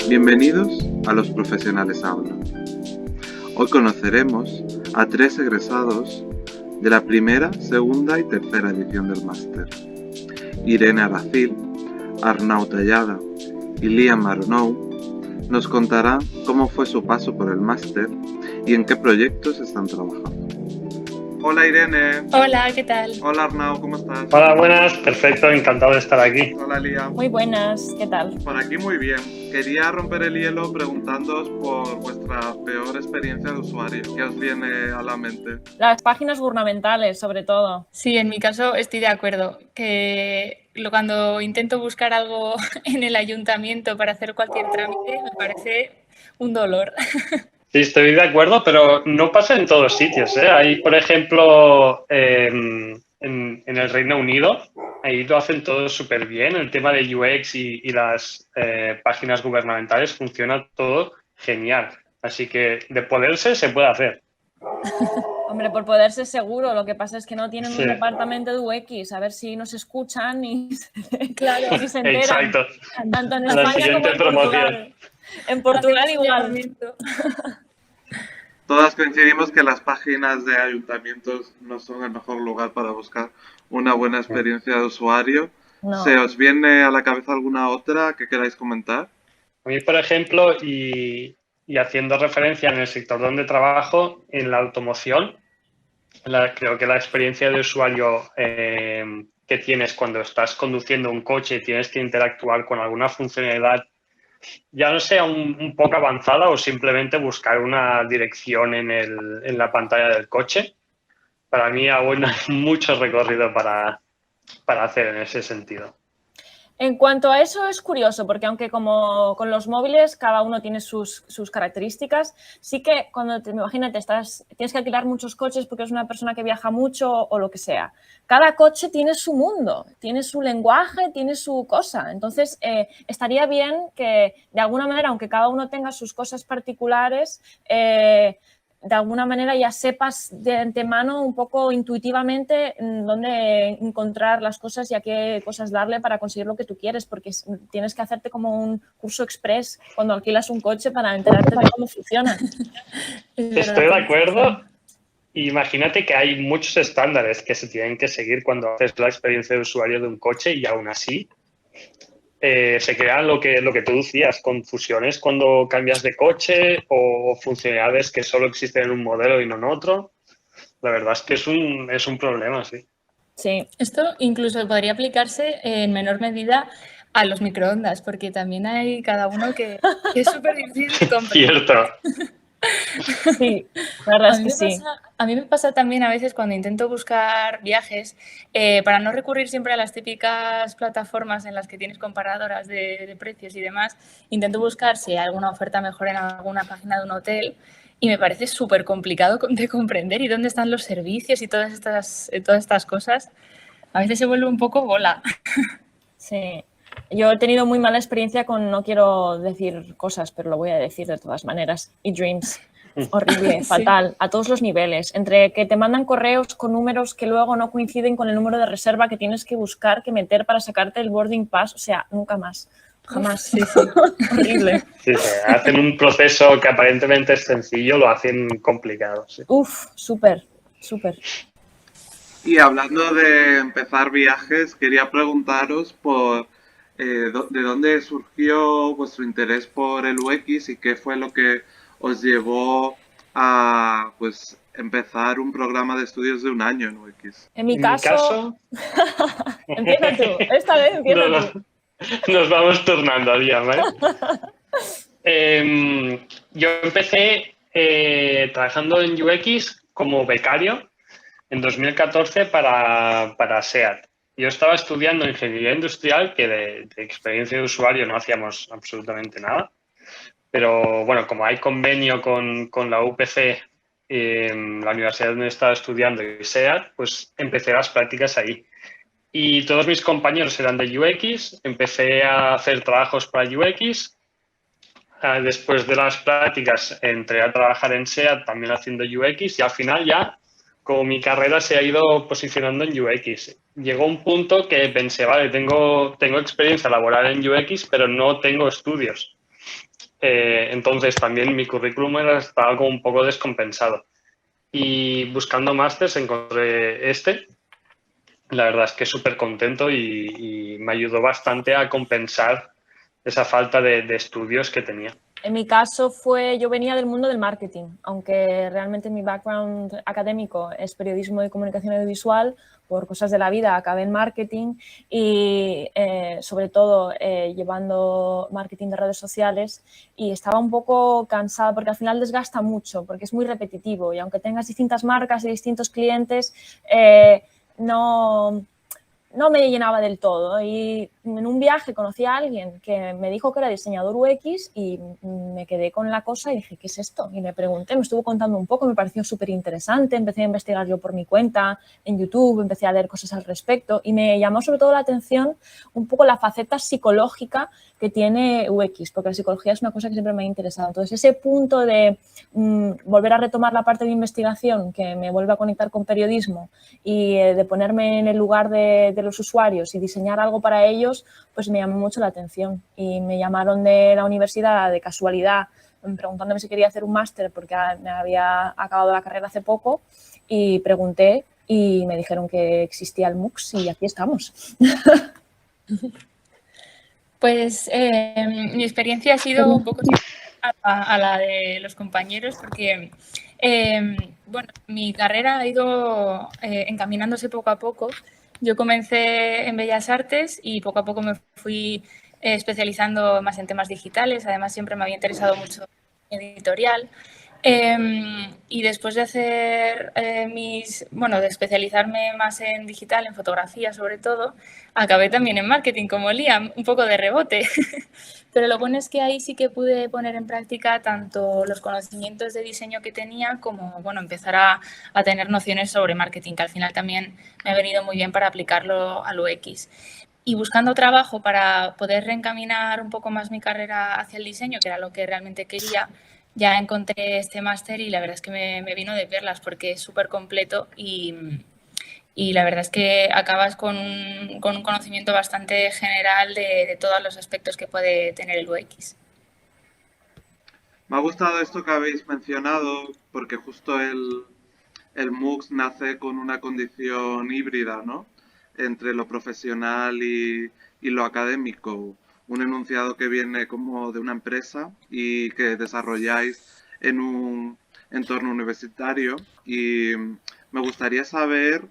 Bienvenidos a Los Profesionales Hablan. Hoy conoceremos a 3 egresados de la primera, segunda y tercera edición del máster. Irene Aracil, Arnau Tallada y Liam Aronou nos contarán cómo fue su paso por el máster y en qué proyectos están trabajando. Hola Irene. Hola, ¿qué tal? Hola Arnau, ¿cómo estás? Hola, buenas, perfecto, encantado de estar aquí. Hola Liam. Muy buenas, ¿qué tal? Por aquí muy bien. Quería romper el hielo preguntándoos por vuestra peor experiencia de usuario. ¿Qué os viene a la mente? Las páginas gubernamentales, sobre todo. Sí, en mi caso estoy de acuerdo, que cuando intento buscar algo en el ayuntamiento para hacer cualquier trámite me parece un dolor. Sí, estoy de acuerdo, pero no pasa en todos sitios, ¿eh? Hay, por ejemplo, en el Reino Unido, ahí lo hacen todo súper bien. El tema de UX y las páginas gubernamentales funciona todo genial. Así que de poderse se puede hacer. Hombre, por poderse seguro, lo que pasa es que no tienen Sí. un departamento de UX, a ver si nos escuchan y Claro, y se enteran. Exacto. Tanto en La España como siguiente en Portugal. promoción. En Portugal igual. Todas coincidimos que las páginas de ayuntamientos no son el mejor lugar para buscar una buena experiencia de usuario. No. ¿Se os viene a la cabeza alguna otra que queráis comentar? A mí, por ejemplo, y haciendo referencia en el sector donde trabajo, en la automoción, creo que la experiencia de usuario que tienes cuando estás conduciendo un coche y tienes que interactuar con alguna funcionalidad, ya no sea un poco avanzada o simplemente buscar una dirección en la pantalla del coche, para mí aún hay mucho recorrido para hacer en ese sentido. En cuanto a eso es curioso, porque aunque como con los móviles cada uno tiene sus características, sí que cuando imagínate, tienes que alquilar muchos coches porque es una persona que viaja mucho o lo que sea. Cada coche tiene su mundo, tiene su lenguaje, tiene su cosa. Entonces, estaría bien que de alguna manera, aunque cada uno tenga sus cosas particulares, de alguna manera ya sepas de antemano un poco intuitivamente dónde encontrar las cosas y a qué cosas darle para conseguir lo que tú quieres, porque tienes que hacerte como un curso express cuando alquilas un coche para enterarte de cómo funciona. Estoy de acuerdo. Imagínate que hay muchos estándares que se tienen que seguir cuando haces la experiencia de usuario de un coche y aún así se crean lo que tú decías, confusiones cuando cambias de coche o funcionalidades que solo existen en un modelo y no en otro. La verdad es que es un problema, sí. Sí. Esto incluso podría aplicarse en menor medida a los microondas, porque también hay cada uno que es súper difícil de comprender. Cierto. Sí, la verdad es que sí. A mí me pasa también a veces cuando intento buscar viajes, para no recurrir siempre a las típicas plataformas en las que tienes comparadoras de precios y demás, intento buscar si hay alguna oferta mejor en alguna página de un hotel y me parece súper complicado de comprender y dónde están los servicios y todas estas cosas. A veces se vuelve un poco bola. Sí. Yo he tenido muy mala experiencia con, no quiero decir cosas, pero lo voy a decir de todas maneras, eDreams. Horrible, fatal, a todos los niveles. Entre que te mandan correos con números que luego no coinciden con el número de reserva que tienes que buscar, que meter para sacarte el boarding pass, o sea, nunca más. Jamás. Sí, sí. Horrible. Sí, hacen un proceso que aparentemente es sencillo, lo hacen complicado. Sí. Uf, súper, súper. Y hablando de empezar viajes, quería preguntaros por de dónde surgió vuestro interés por el UX y qué fue lo que os llevó a pues empezar un programa de estudios de un año en UX. En mi caso... Empieza tú, esta vez empieza tú. Nos vamos turnando al día, ¿vale? Yo empecé trabajando en UX como becario en 2014 para SEAT. Yo estaba estudiando ingeniería industrial, que de experiencia de usuario no hacíamos absolutamente nada. Pero bueno, como hay convenio con la UPC, la universidad donde estaba estudiando y SEAT, pues empecé las prácticas ahí. Y todos mis compañeros eran de UX, empecé a hacer trabajos para UX. Después de las prácticas entré a trabajar en SEAT también haciendo UX y al final ya como mi carrera se ha ido posicionando en UX. Llegó un punto que pensé, vale, tengo experiencia laboral en UX, pero no tengo estudios. Entonces también mi currículum estaba como un poco descompensado. Y buscando másters encontré este. La verdad es que súper contento y me ayudó bastante a compensar esa falta de estudios que tenía. En mi caso yo venía del mundo del marketing, aunque realmente mi background académico es periodismo y comunicación audiovisual, por cosas de la vida acabé en marketing y sobre todo llevando marketing de redes sociales, y estaba un poco cansada porque al final desgasta mucho, porque es muy repetitivo y aunque tengas distintas marcas y distintos clientes, no me llenaba del todo. Y en un viaje conocí a alguien que me dijo que era diseñador UX y me quedé con la cosa y dije, ¿qué es esto? Y le pregunté, me estuvo contando un poco, me pareció súper interesante, empecé a investigar yo por mi cuenta en YouTube, empecé a leer cosas al respecto y me llamó sobre todo la atención un poco la faceta psicológica que tiene UX, porque la psicología es una cosa que siempre me ha interesado. Entonces, ese punto de volver a retomar la parte de investigación que me vuelve a conectar con periodismo y de ponerme en el lugar de los usuarios y diseñar algo para ellos, pues me llamó mucho la atención. Y me llamaron de la universidad de casualidad preguntándome si quería hacer un máster porque me había acabado la carrera hace poco y pregunté y me dijeron que existía el MOOCs y aquí estamos. Pues mi experiencia ha sido un poco a la de los compañeros porque, bueno, mi carrera ha ido encaminándose poco a poco. Yo comencé en Bellas Artes y poco a poco me fui especializando más en temas digitales. Además, siempre me había interesado mucho editorial. Y después de hacer de especializarme más en digital, en fotografía sobre todo, acabé también en marketing como Liam, un poco de rebote. Pero lo bueno es que ahí sí que pude poner en práctica tanto los conocimientos de diseño que tenía como, bueno, empezar a tener nociones sobre marketing, que al final también me ha venido muy bien para aplicarlo al UX. Y buscando trabajo para poder reencaminar un poco más mi carrera hacia el diseño, que era lo que realmente quería, ya encontré este máster y la verdad es que me vino de perlas porque es súper completo y la verdad es que acabas con un conocimiento bastante general de todos los aspectos que puede tener el UX. Me ha gustado esto que habéis mencionado porque justo el MOOC nace con una condición híbrida, ¿no? Entre lo profesional y lo académico. Un enunciado que viene como de una empresa y que desarrolláis en un entorno universitario. Y me gustaría saber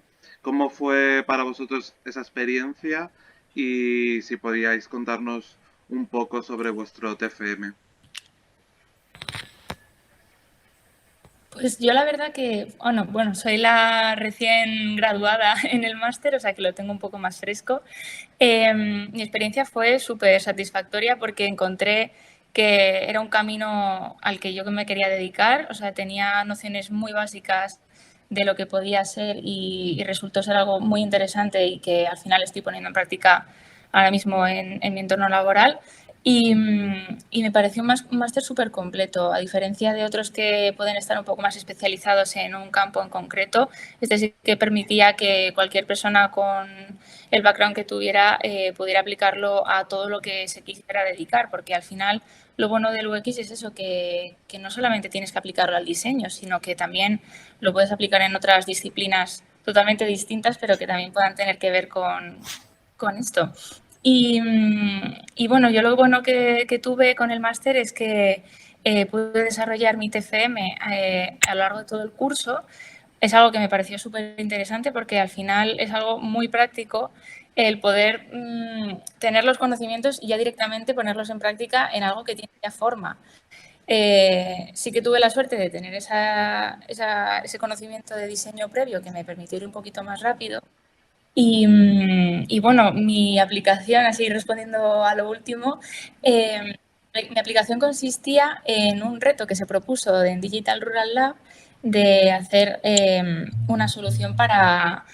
cómo fue para vosotros esa experiencia y si podíais contarnos un poco sobre vuestro TFM. Pues yo la verdad que, bueno, soy la recién graduada en el máster, o sea que lo tengo un poco más fresco. Mi experiencia fue súper satisfactoria porque encontré que era un camino al que yo me quería dedicar, o sea, tenía nociones muy básicas de lo que podía ser y resultó ser algo muy interesante y que al final estoy poniendo en práctica ahora mismo en mi entorno laboral. Y me pareció un máster súper completo, a diferencia de otros que pueden estar un poco más especializados en un campo en concreto. Este sí que permitía que cualquier persona con el background que tuviera pudiera aplicarlo a todo lo que se quisiera dedicar, porque al final lo bueno del UX es eso, que no solamente tienes que aplicarlo al diseño, sino que también lo puedes aplicar en otras disciplinas totalmente distintas, pero que también puedan tener que ver con esto. Y bueno, yo lo bueno que tuve con el máster es que pude desarrollar mi TFM a lo largo de todo el curso. Es algo que me pareció súper interesante porque al final es algo muy práctico el poder tener los conocimientos y ya directamente ponerlos en práctica en algo que tiene ya forma. Sí que tuve la suerte de tener ese conocimiento de diseño previo que me permitió ir un poquito más rápido. Y bueno, mi aplicación, así respondiendo a lo último, mi aplicación consistía en un reto que se propuso en Digital Rural Lab de hacer una solución para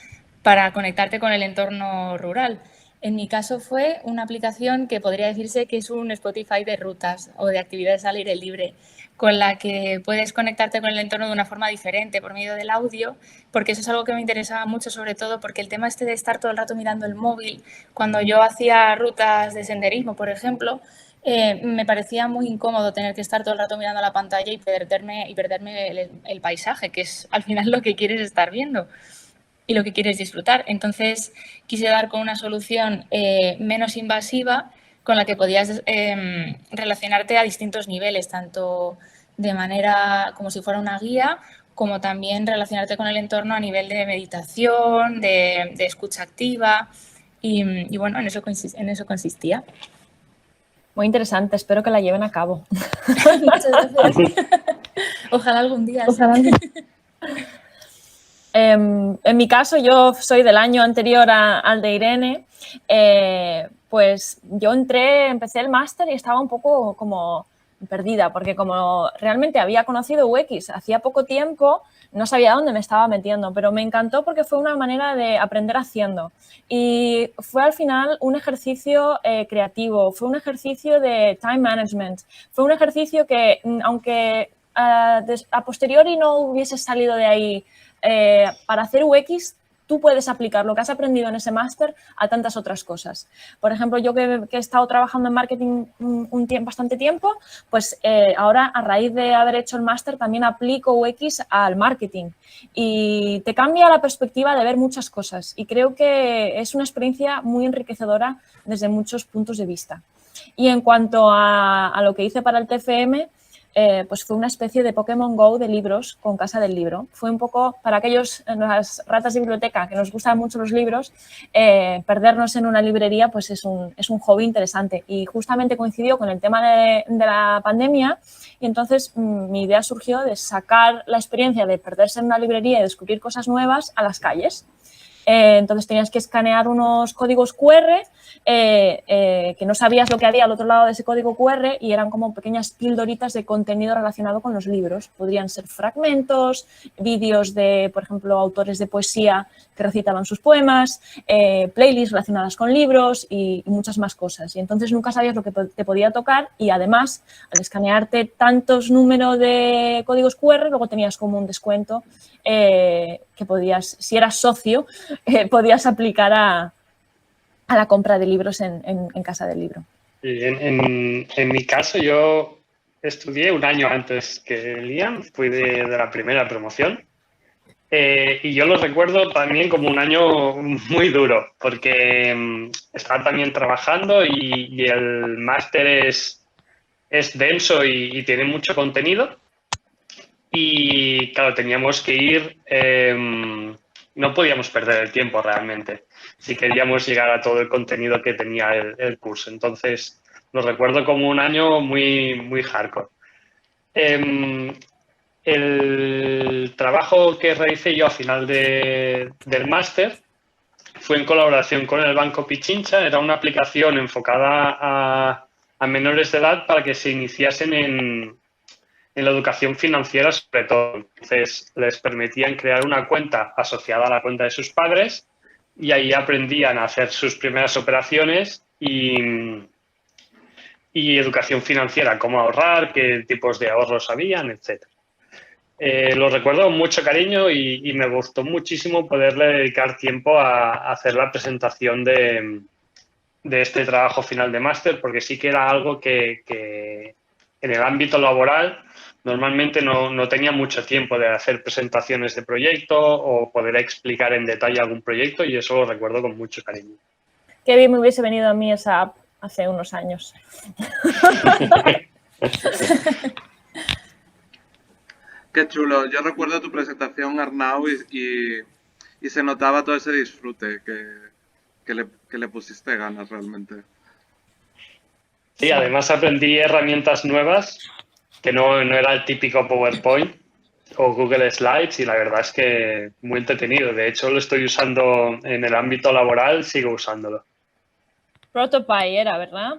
conectarte con el entorno rural. En mi caso fue una aplicación que podría decirse que es un Spotify de rutas o de actividades al aire libre, con la que puedes conectarte con el entorno de una forma diferente por medio del audio, porque eso es algo que me interesaba mucho, sobre todo porque el tema este de estar todo el rato mirando el móvil, cuando yo hacía rutas de senderismo, por ejemplo, me parecía muy incómodo tener que estar todo el rato mirando la pantalla y perderme el paisaje, que es al final lo que quieres estar viendo y lo que quieres disfrutar. Entonces quise dar con una solución menos invasiva con la que podías relacionarte a distintos niveles, tanto de manera como si fuera una guía, como también relacionarte con el entorno a nivel de meditación, de escucha activa y bueno, en eso consistía. Muy interesante, espero que la lleven a cabo. Muchas gracias. Ojalá algún día. Ojalá. En mi caso, yo soy del año anterior al de Irene, pues yo empecé el máster y estaba un poco como perdida, porque como realmente había conocido UX hacía poco tiempo, no sabía dónde me estaba metiendo, pero me encantó porque fue una manera de aprender haciendo. Y fue al final un ejercicio creativo, fue un ejercicio de time management, fue un ejercicio que, aunque a posteriori no hubiese salido de ahí, para hacer UX, tú puedes aplicar lo que has aprendido en ese máster a tantas otras cosas. Por ejemplo, yo que he estado trabajando en marketing bastante tiempo, pues ahora a raíz de haber hecho el máster también aplico UX al marketing y te cambia la perspectiva de ver muchas cosas y creo que es una experiencia muy enriquecedora desde muchos puntos de vista. Y en cuanto a lo que hice para el TFM, pues fue una especie de Pokémon Go de libros con Casa del Libro. Fue un poco para las ratas de biblioteca que nos gustan mucho los libros, perdernos en una librería pues es un hobby interesante y justamente coincidió con el tema de la pandemia y entonces mi idea surgió de sacar la experiencia de perderse en una librería y descubrir cosas nuevas a las calles. Entonces tenías que escanear unos códigos QR que no sabías lo que había al otro lado de ese código QR y eran como pequeñas píldoritas de contenido relacionado con los libros. Podrían ser fragmentos, vídeos de, por ejemplo, autores de poesía que recitaban sus poemas, playlists relacionadas con libros y muchas más cosas. Y entonces nunca sabías lo que te podía tocar y además, al escanearte tantos números de códigos QR, luego tenías como un descuento que podías, si eras socio, podías aplicar a la compra de libros en Casa del Libro. En mi caso, yo estudié un año antes que Liam, fui de la primera promoción y yo lo recuerdo también como un año muy duro porque estaba también trabajando y el máster es denso y tiene mucho contenido. Y claro, teníamos que ir, no podíamos perder el tiempo realmente, si queríamos llegar a todo el contenido que tenía el curso. Entonces, lo recuerdo como un año muy, muy hardcore. El trabajo que realicé yo a final del máster fue en colaboración con el Banco Pichincha. Era una aplicación enfocada a menores de edad para que se iniciasen en la educación financiera sobre todo. Entonces, les permitían crear una cuenta asociada a la cuenta de sus padres y ahí aprendían a hacer sus primeras operaciones y educación financiera, cómo ahorrar, qué tipos de ahorros habían, etc. Lo recuerdo con mucho cariño y me gustó muchísimo poderle dedicar tiempo a hacer la presentación de este trabajo final de máster, porque sí que era algo que en el ámbito laboral normalmente no tenía mucho tiempo de hacer presentaciones de proyecto o poder explicar en detalle algún proyecto y eso lo recuerdo con mucho cariño. Qué bien me hubiese venido a mí esa app hace unos años. Qué chulo. Yo recuerdo tu presentación, Arnau, y se notaba todo ese disfrute que le pusiste ganas realmente. Sí, además aprendí herramientas nuevas que no era el típico PowerPoint o Google Slides y la verdad es que muy entretenido. De hecho, lo estoy usando en el ámbito laboral, sigo usándolo. Protopie era, ¿verdad?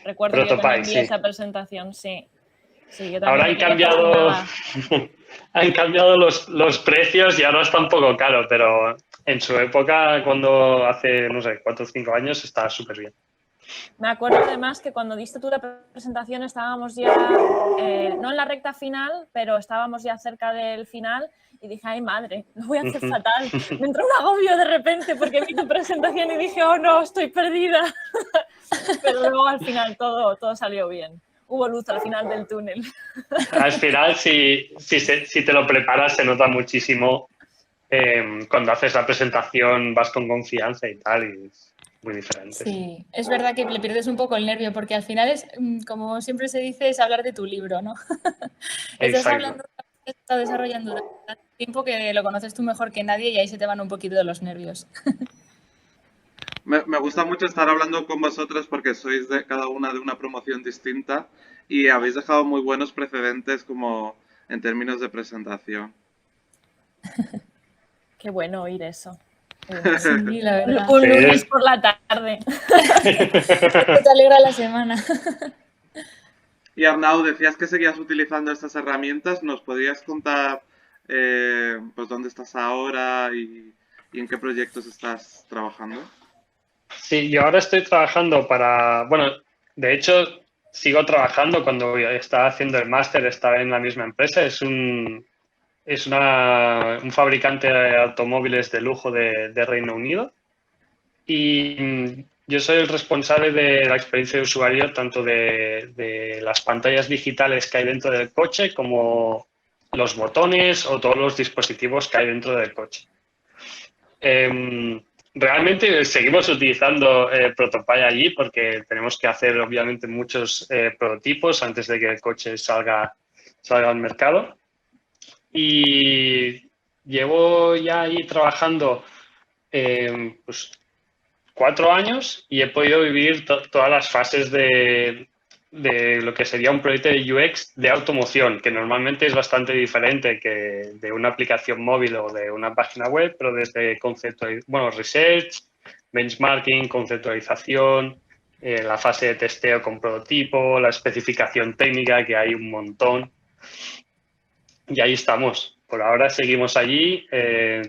Recuerdo que yo también vi esa presentación, sí. Sí, yo ahora han cambiado los precios y ahora está un poco caro, pero en su época, cuando hace, no sé, 4 o 5 años, estaba súper bien. Me acuerdo además que cuando diste tú la presentación estábamos ya, no en la recta final, pero estábamos ya cerca del final y dije, ay madre, lo voy a hacer fatal. Me entró un agobio de repente porque vi tu presentación y dije, oh no, estoy perdida. Pero luego al final todo salió bien. Hubo luz al final del túnel. Al final, si te lo preparas, se nota muchísimo. Cuando haces la presentación vas con confianza y tal, y es muy diferente. Sí, es verdad que le pierdes un poco el nervio porque al final es, como siempre se dice, es hablar de tu libro, ¿no? Estás hablando, estás desarrollando durante tiempo que lo conoces tú mejor que nadie y ahí se te van un poquito de los nervios. Me gusta mucho estar hablando con vosotros porque sois de cada una de una promoción distinta y habéis dejado muy buenos precedentes como en términos de presentación. Qué bueno oír eso. Sí, la verdad. Un lunes por la tarde. Te alegra la semana. Y Arnau, decías que seguías utilizando estas herramientas. ¿Nos podrías contar pues dónde estás ahora y en qué proyectos estás trabajando? Sí, yo ahora estoy trabajando bueno, de hecho sigo trabajando. Cuando estaba haciendo el máster estaba en la misma empresa. Es un fabricante de automóviles de lujo de Reino Unido y yo soy el responsable de la experiencia de usuario tanto de las pantallas digitales que hay dentro del coche como los botones o todos los dispositivos que hay dentro del coche. Realmente seguimos utilizando Protopie allí porque tenemos que hacer obviamente muchos prototipos antes de que el coche salga al mercado. Y llevo ya ahí trabajando pues 4 años y he podido vivir todas las fases de lo que sería un proyecto de UX de automoción, que normalmente es bastante diferente que de una aplicación móvil o de una página web, pero desde research, benchmarking, conceptualización, la fase de testeo con prototipo, la especificación técnica, que hay un montón. Y ahí estamos. Por ahora seguimos allí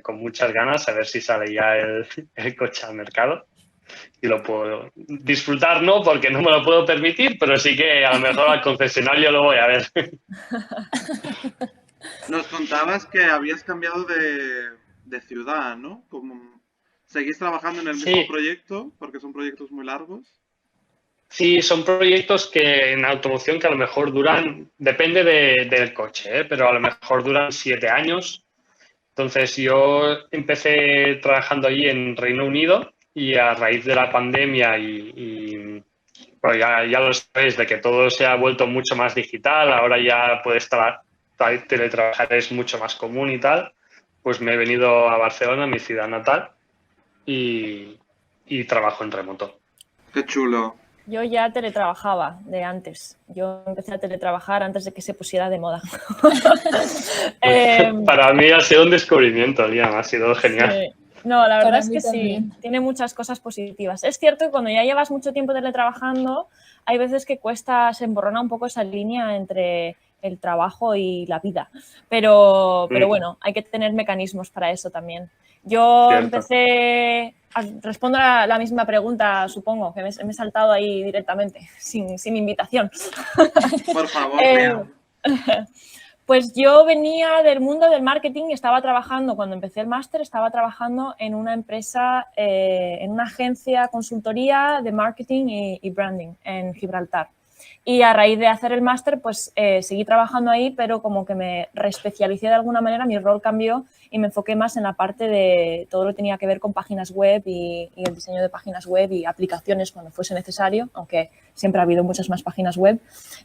con muchas ganas a ver si sale ya el coche al mercado. Y lo puedo disfrutar, no, porque no me lo puedo permitir, pero sí que a lo mejor al concesionario lo voy a ver. Nos contabas que habías cambiado de ciudad, ¿no? ¿Seguís trabajando en el mismo proyecto? Porque son proyectos muy largos. Sí, son proyectos que en automoción que a lo mejor duran, depende del coche, pero a lo mejor duran 7 años. Entonces yo empecé trabajando allí en Reino Unido y a raíz de la pandemia bueno, ya lo sabéis, de que todo se ha vuelto mucho más digital, ahora ya puedes teletrabajar, es mucho más común y tal, pues me he venido a Barcelona, mi ciudad natal, y trabajo en remoto. Qué chulo. Yo ya teletrabajaba de antes. Yo empecé a teletrabajar antes de que se pusiera de moda. Para mí ha sido un descubrimiento, Liam, ha sido genial. Sí. No, la verdad Para es mí que también. sí, tiene muchas cosas positivas. Es cierto que cuando ya llevas mucho tiempo teletrabajando, hay veces que se emborrona un poco esa línea entre el trabajo y la vida. Pero bueno, hay que tener mecanismos para eso también. Yo empecé, respondo a la misma pregunta, supongo, que me he saltado ahí directamente, sin invitación. Por favor, Pues yo venía del mundo del marketing y estaba trabajando, cuando empecé el máster, estaba trabajando en una empresa, en una agencia consultoría de marketing y branding en Gibraltar. Y a raíz de hacer el máster, pues seguí trabajando ahí, pero como que me reespecialicé de alguna manera, mi rol cambió y me enfoqué más en la parte de todo lo que tenía que ver con páginas web y el diseño de páginas web y aplicaciones cuando fuese necesario, aunque siempre ha habido muchas más páginas web.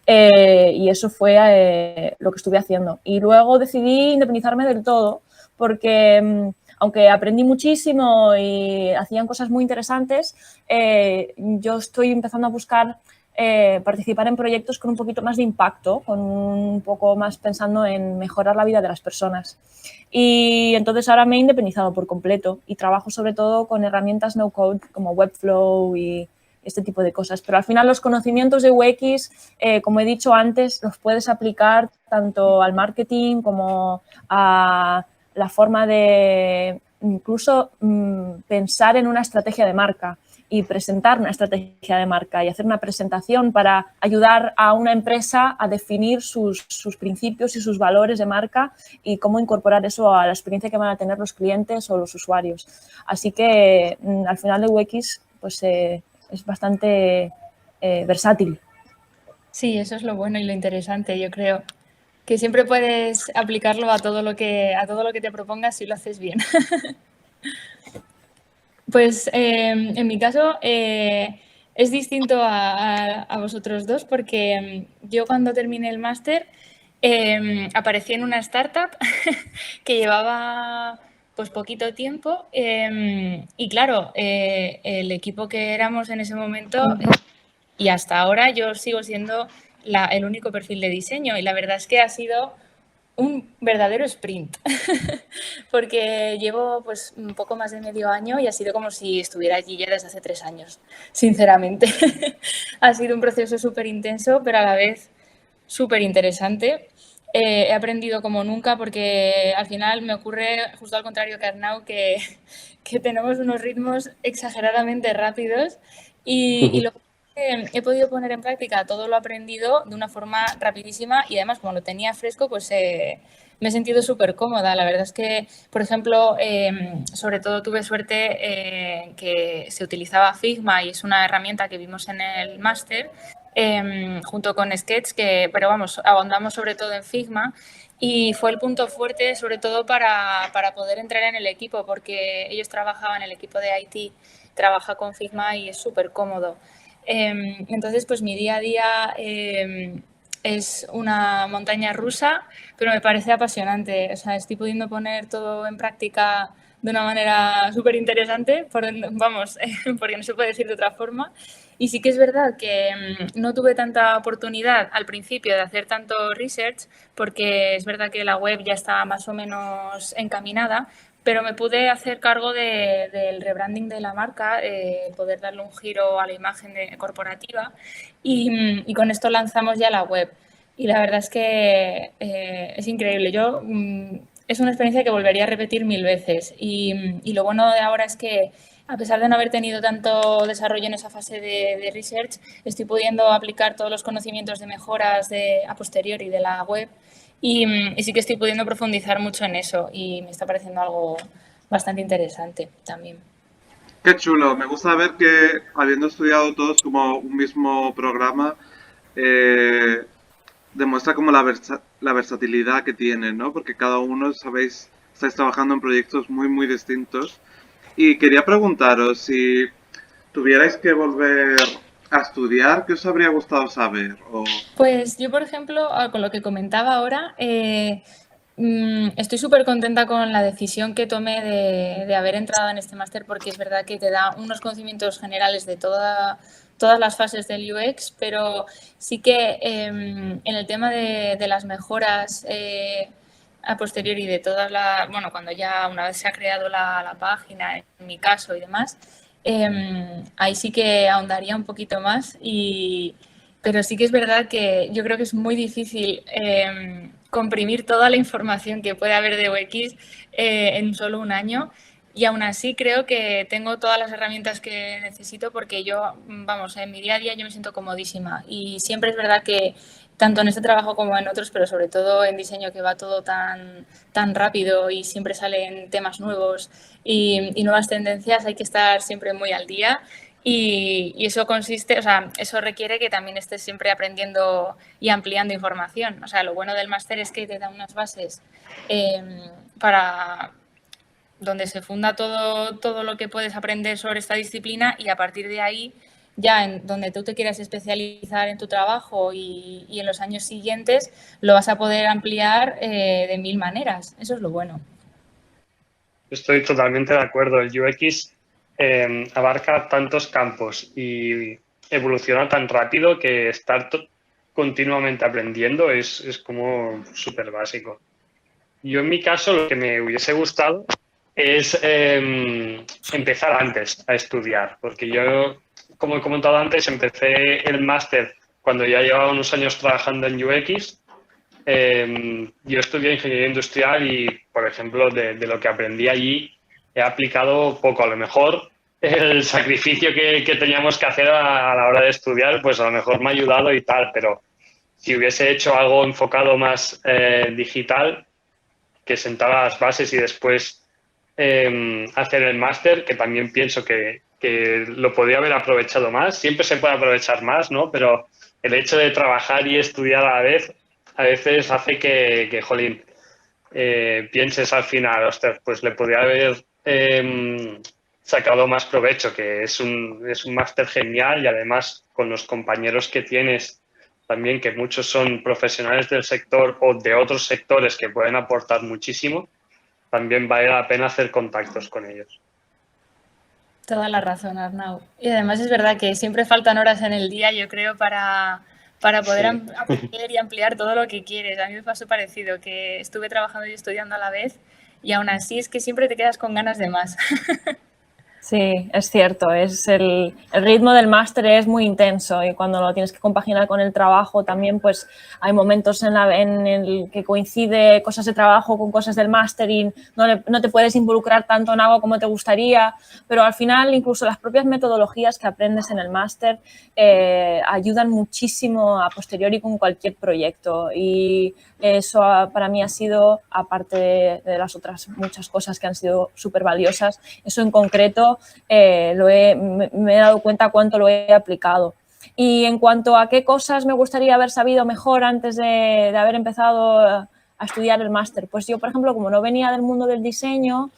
Y eso fue lo que estuve haciendo. Y luego decidí independizarme del todo porque aunque aprendí muchísimo y hacían cosas muy interesantes, yo estoy empezando a buscar participar en proyectos con un poquito más de impacto, con un poco más pensando en mejorar la vida de las personas. Y entonces ahora me he independizado por completo y trabajo sobre todo con herramientas no-code como Webflow y este tipo de cosas. Pero al final los conocimientos de UX, como he dicho antes, los puedes aplicar tanto al marketing como a la forma de incluso pensar en una estrategia de marca y presentar una estrategia de marca y hacer una presentación para ayudar a una empresa a definir sus principios y sus valores de marca y cómo incorporar eso a la experiencia que van a tener los clientes o los usuarios. Así que al final de UX pues, es bastante versátil. Sí, eso es lo bueno y lo interesante, yo creo. Que siempre puedes aplicarlo a todo lo que te propongas si lo haces bien. Pues en mi caso es distinto a vosotros dos porque yo cuando terminé el máster aparecí en una startup que llevaba pues poquito tiempo y claro, el equipo que éramos en ese momento y hasta ahora yo sigo siendo el único perfil de diseño y la verdad es que ha sido un verdadero sprint, porque llevo pues un poco más de medio año y ha sido como si estuviera allí ya desde hace 3 años, sinceramente. Ha sido un proceso súper intenso, pero a la vez súper interesante. He aprendido como nunca porque al final me ocurre justo al contrario que Arnau, que tenemos unos ritmos exageradamente rápidos y lo he podido poner en práctica todo lo aprendido de una forma rapidísima y además como lo tenía fresco pues me he sentido súper cómoda. La verdad es que, por ejemplo, sobre todo tuve suerte que se utilizaba Figma y es una herramienta que vimos en el máster junto con Sketch, pero vamos, abondamos sobre todo en Figma y fue el punto fuerte sobre todo para poder entrar en el equipo porque ellos trabajaban, el equipo de IT trabaja con Figma y es súper cómodo. Entonces, pues mi día a día es una montaña rusa, pero me parece apasionante. O sea, estoy pudiendo poner todo en práctica de una manera súper interesante, vamos, porque no se puede decir de otra forma. Y sí que es verdad que no tuve tanta oportunidad al principio de hacer tanto research, porque es verdad que la web ya estaba más o menos encaminada, pero me pude hacer cargo del rebranding de la marca, poder darle un giro a la imagen corporativa y con esto lanzamos ya la web. Y la verdad es que es increíble. Es una experiencia que volvería a repetir 1000 veces y lo bueno de ahora es que a pesar de no haber tenido tanto desarrollo en esa fase de research, estoy pudiendo aplicar todos los conocimientos de mejoras a posteriori de la web y sí que estoy pudiendo profundizar mucho en eso y me está pareciendo algo bastante interesante también. Qué chulo, me gusta ver que habiendo estudiado todos como un mismo programa, demuestra como la versatilidad que tiene, ¿no? Porque cada uno, sabéis, estáis trabajando en proyectos muy, muy distintos. Y quería preguntaros si tuvierais que volver a estudiar, ¿qué os habría gustado saber? Pues yo, por ejemplo, con lo que comentaba ahora, estoy súper contenta con la decisión que tomé de haber entrado en este máster porque es verdad que te da unos conocimientos generales de todas las fases del UX, pero sí que en el tema de las mejoras a posteriori de bueno, cuando ya una vez se ha creado la página, en mi caso y demás, ahí sí que ahondaría un poquito más pero sí que es verdad que yo creo que es muy difícil comprimir toda la información que puede haber de UX en solo un año y aún así creo que tengo todas las herramientas que necesito porque yo, vamos, en mi día a día yo me siento comodísima y siempre es verdad que tanto en este trabajo como en otros, pero sobre todo en diseño que va todo tan rápido y siempre salen temas nuevos y nuevas tendencias, hay que estar siempre muy al día. Y eso consiste, o sea, eso requiere que también estés siempre aprendiendo y ampliando información. O sea, lo bueno del máster es que te da unas bases para donde se funda todo lo que puedes aprender sobre esta disciplina y a partir de ahí, ya en donde tú te quieras especializar en tu trabajo y en los años siguientes, lo vas a poder ampliar de 1000 maneras. Eso es lo bueno. Estoy totalmente de acuerdo. El UX abarca tantos campos y evoluciona tan rápido que estar continuamente aprendiendo es como súper básico. Yo en mi caso lo que me hubiese gustado es empezar antes a estudiar, porque yo, como he comentado antes, empecé el máster cuando ya llevaba unos años trabajando en UX. Yo estudié ingeniería industrial y, por ejemplo, de lo que aprendí allí, he aplicado poco. A lo mejor el sacrificio que teníamos que hacer a la hora de estudiar, pues a lo mejor me ha ayudado y tal, pero si hubiese hecho algo enfocado más digital, que sentara las bases y después hacer el máster, que también pienso que lo podría haber aprovechado más. Siempre se puede aprovechar más, ¿no? Pero el hecho de trabajar y estudiar a la vez, a veces hace que jolín, pienses al final, ostras, pues le podría haber sacado más provecho, que es un máster genial y además con los compañeros que tienes también, que muchos son profesionales del sector o de otros sectores que pueden aportar muchísimo, también vale la pena hacer contactos con ellos. Toda la razón, Arnau. Y además es verdad que siempre faltan horas en el día, yo creo, para poder aprender y ampliar todo lo que quieres. A mí me pasó parecido, que estuve trabajando y estudiando a la vez y aún así es que siempre te quedas con ganas de más. Sí, es cierto, el ritmo del máster es muy intenso y cuando lo tienes que compaginar con el trabajo también, pues hay momentos en el que coincide cosas de trabajo con cosas del máster y no te puedes involucrar tanto en algo como te gustaría, pero al final incluso las propias metodologías que aprendes en el máster ayudan muchísimo a posteriori con cualquier proyecto y eso para mí ha sido, aparte de las otras muchas cosas que han sido súper valiosas, eso en concreto me he dado cuenta cuánto lo he aplicado. Y en cuanto a qué cosas me gustaría haber sabido mejor antes de haber empezado a estudiar el máster, pues yo, por ejemplo, como no venía del mundo del diseño,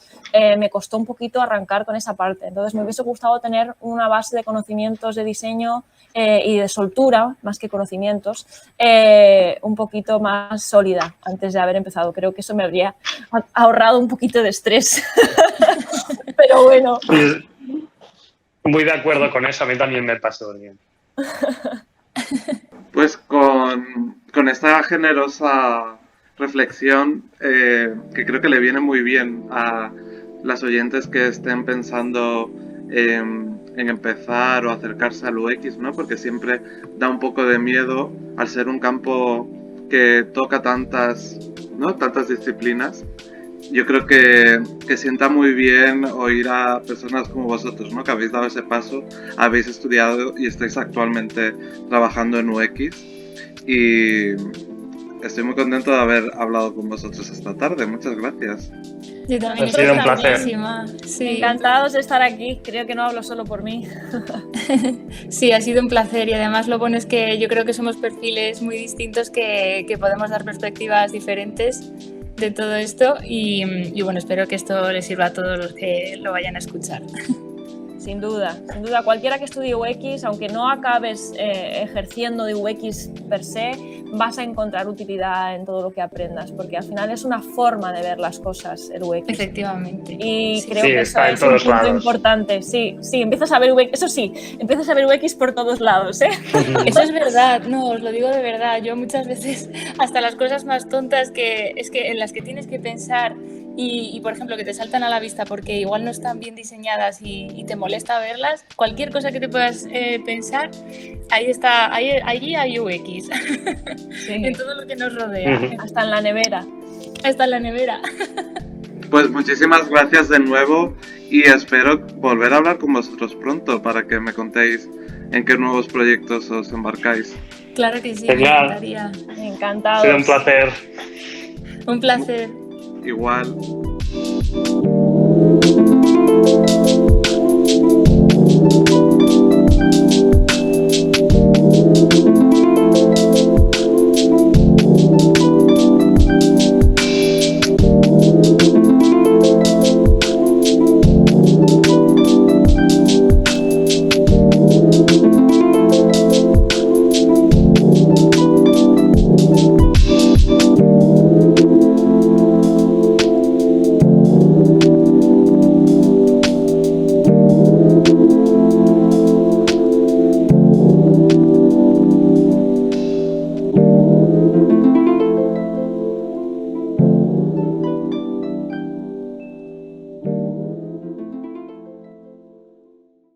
me costó un poquito arrancar con esa parte. Entonces, me hubiese gustado tener una base de conocimientos de diseño y de soltura, más que conocimientos, un poquito más sólida antes de haber empezado. Creo que eso me habría ahorrado un poquito de estrés. Pero bueno. Muy de acuerdo con eso, a mí también me pasó bien. Pues con esta generosa reflexión que creo que le viene muy bien a las oyentes que estén pensando en empezar o acercarse al UX, ¿no? Porque siempre da un poco de miedo al ser un campo que toca tantas disciplinas. Yo creo que sienta muy bien oír a personas como vosotros, ¿no? Que habéis dado ese paso, habéis estudiado y estáis actualmente trabajando en UX. Y estoy muy contento de haber hablado con vosotros esta tarde. Muchas gracias. Yo también. Ha sido un placer. Sí. Encantados de estar aquí. Creo que no hablo solo por mí. Sí, ha sido un placer y además lo bueno es que yo creo que somos perfiles muy distintos que podemos dar perspectivas diferentes de todo esto y bueno, espero que esto les sirva a todos los que lo vayan a escuchar. Sin duda, cualquiera que estudie UX, aunque no acabes ejerciendo de UX per se, vas a encontrar utilidad en todo lo que aprendas, porque al final es una forma de ver las cosas el UX. Efectivamente. Y creo que eso es un punto importante. Sí, empiezas a ver UX, eso sí, empiezas a ver UX por todos lados, ¿eh? Eso es verdad, no, os lo digo de verdad. Yo muchas veces, hasta las cosas más tontas en las que tienes que pensar y, por ejemplo, que te saltan a la vista porque igual no están bien diseñadas y te molesta verlas, cualquier cosa que te puedas pensar, ahí está, allí hay UX, sí. En todo lo que nos rodea. Hasta en la nevera. Hasta en la nevera. Pues muchísimas gracias de nuevo y espero volver a hablar con vosotros pronto para que me contéis en qué nuevos proyectos os embarcáis. Claro que sí, genial. Me encantaría. Encantados. Ha sido un placer. Un placer. Igual.